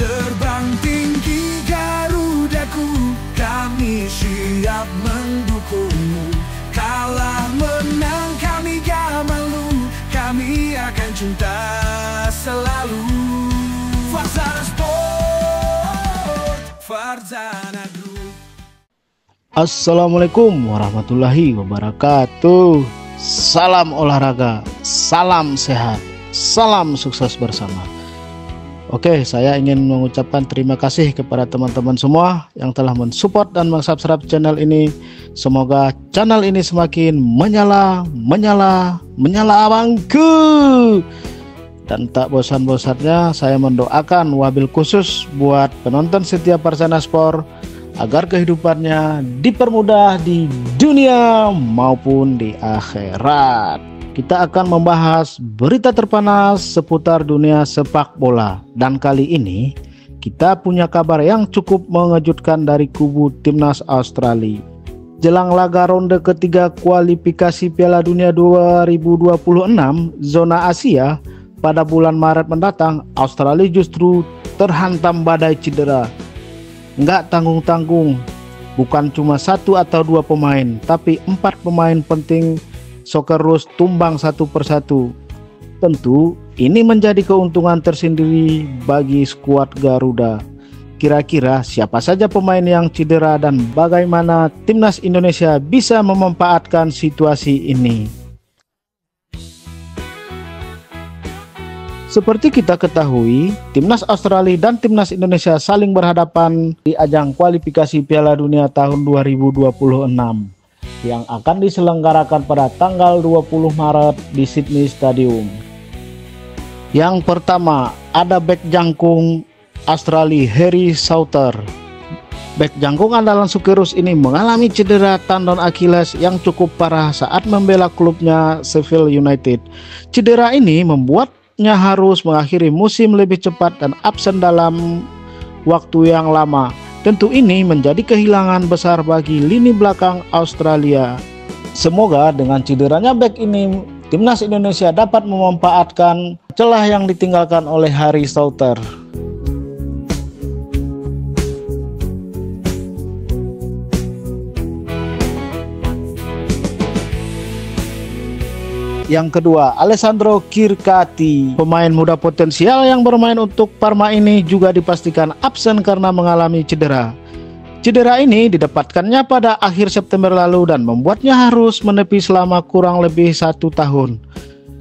Terbang tinggi Garudaku, kami siap mendukungmu. Kalah menang kami gak malu, kami akan cinta selalu. Farzana Sport, Farzana Group. Assalamualaikum warahmatullahi wabarakatuh. Salam olahraga, salam sehat, salam sukses bersama. Oke, saya ingin mengucapkan terima kasih kepada teman-teman semua yang telah mensupport dan mensubscribe channel ini. Semoga channel ini semakin menyala abangku. Dan tak bosan-bosannya saya mendoakan wabil khusus buat penonton setia Farzana Sport agar kehidupannya dipermudah di dunia maupun di akhirat. Kita akan membahas berita terpanas seputar dunia sepak bola. Dan kali ini kita punya kabar yang cukup mengejutkan dari kubu timnas Australia. Jelang laga ronde ketiga kualifikasi Piala Dunia 2026 zona Asia pada bulan Maret mendatang, Australia justru terhantam badai cedera. Nggak tanggung-tanggung, bukan cuma satu atau dua pemain, tapi 4 pemain penting Socceroos tumbang satu persatu. Tentu ini menjadi keuntungan tersendiri bagi skuad Garuda. Kira-kira siapa saja pemain yang cedera dan bagaimana timnas Indonesia bisa memanfaatkan situasi ini? Seperti kita ketahui, timnas Australia dan timnas Indonesia saling berhadapan di ajang kualifikasi Piala Dunia tahun 2026 yang akan diselenggarakan pada tanggal 20 Maret di Sydney Stadium. Yang pertama, ada bek jangkung Australia Harry Souttar. Bek jangkung andalan Socceroos ini mengalami cedera tendon Achilles yang cukup parah saat membela klubnya Sheffield United. Cedera ini membuatnya harus mengakhiri musim lebih cepat dan absen dalam waktu yang lama. Tentu ini menjadi kehilangan besar bagi lini belakang Australia. Semoga dengan cederanya bek ini, timnas Indonesia dapat memanfaatkan celah yang ditinggalkan oleh Harry Souttar. Yang kedua, Alessandro Kirkati, pemain muda potensial yang bermain untuk Parma ini juga dipastikan absen karena mengalami cedera. Cedera ini didapatkannya pada akhir September lalu dan membuatnya harus menepi selama kurang lebih 1 tahun.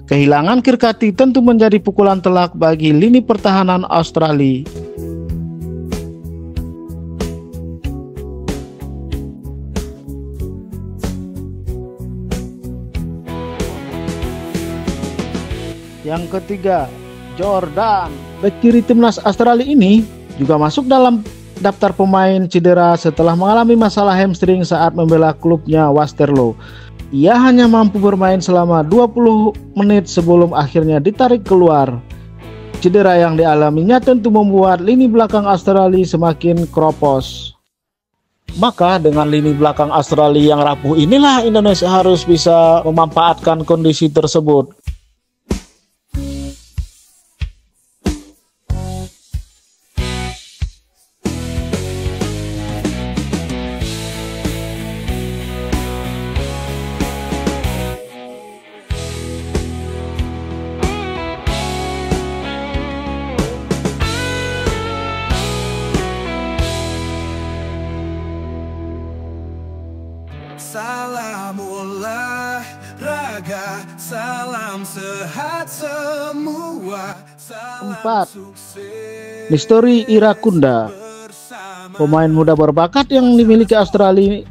Kehilangan Kirkati tentu menjadi pukulan telak bagi lini pertahanan Australia. Yang ketiga, Jordan. Bek kiri timnas Australia ini juga masuk dalam daftar pemain cedera setelah mengalami masalah hamstring saat membela klubnya Westerlo. Ia hanya mampu bermain selama 20 menit sebelum akhirnya ditarik keluar. Cedera yang dialaminya tentu membuat lini belakang Australia semakin kropos. Maka dengan lini belakang Australia yang rapuh inilah Indonesia harus bisa memanfaatkan kondisi tersebut. Salam olahraga, salam sehat semua. 4. Nestori Irakunda, pemain muda berbakat yang dimiliki Australia.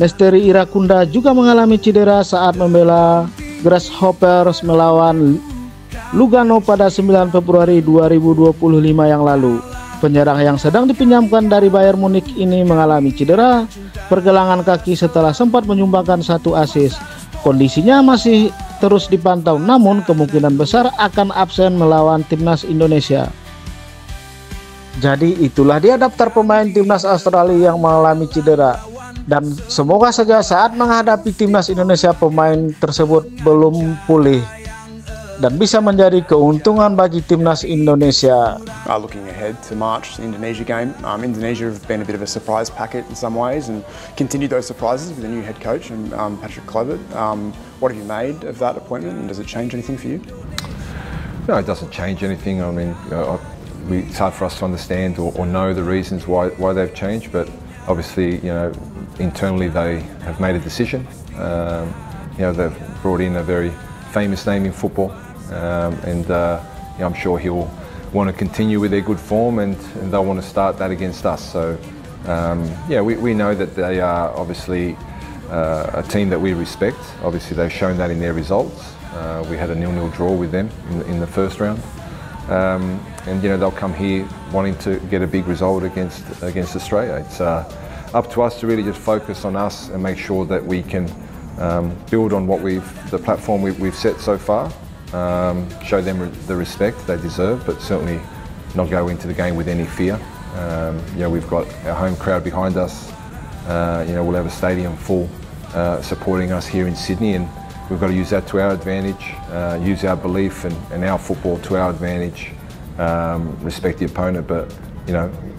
Nestori Irakunda juga mengalami cedera saat membela Grasshoppers melawan Lugano pada 9 Februari 2025 yang lalu. Penyerang yang sedang dipinjamkan dari Bayern Munich ini mengalami cedera pergelangan kaki setelah sempat menyumbangkan 1 assist. Kondisinya masih terus dipantau, namun kemungkinan besar akan absen melawan timnas Indonesia. Jadi itulah dia daftar pemain timnas Australia yang mengalami cedera. Dan semoga saja saat menghadapi timnas Indonesia pemain tersebut belum pulih. dan bisa menjadi keuntungan bagi timnas Indonesia. Looking ahead to March, the Indonesia game. Indonesia have been a bit of a surprise packet in some ways and continued those surprises with a new head coach and Patrick Kluivert. What have you made of that appointment, and does it change anything for you? No, it doesn't change anything. I mean, it's hard for us to understand or know the reasons why they've changed, but obviously, internally they have made a decision. They've brought in a very famous name in football, and I'm sure he'll want to continue with their good form, and they'll want to start that against us. So, we know that they are obviously a team that we respect. Obviously, they've shown that in their results. We had a 0-0 draw with them in the first round, and they'll come here wanting to get a big result against Australia. It's up to us to really just focus on us and make sure that we can build on the platform we've set so far, show them the respect they deserve, but certainly not go into the game with any fear. We've got our home crowd behind us. We'll have a stadium full supporting us here in Sydney, and we've got to use that to our advantage, use our belief and our football to our advantage, respect the opponent, but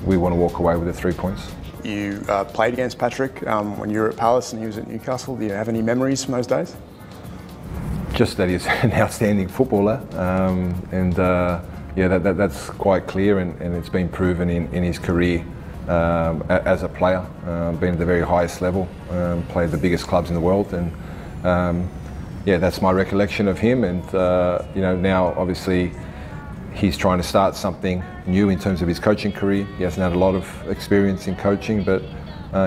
we want to walk away with the 3 points. You played against Patrick when you were at Palace and he was at Newcastle. Do you have any memories from those days? Just that he's an outstanding footballer, that's quite clear, and it's been proven in his career as a player, been at the very highest level, played the biggest clubs in the world, and that's my recollection of him. And now obviously he's trying to start something new in terms of his coaching career. He hasn't had a lot of experience in coaching, but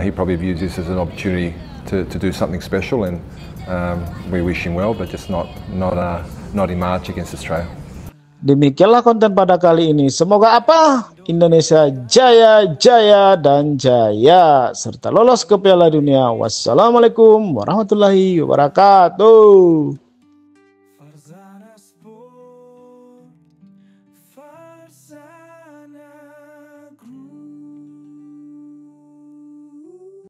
he probably views this as an opportunity to do something special, and we wish him well, but just not in March against Australia. Demikianlah konten pada kali ini. Semoga apa? Indonesia jaya, jaya, dan jaya, serta lolos ke Piala Dunia. Wassalamualaikum warahmatullahi wabarakatuh.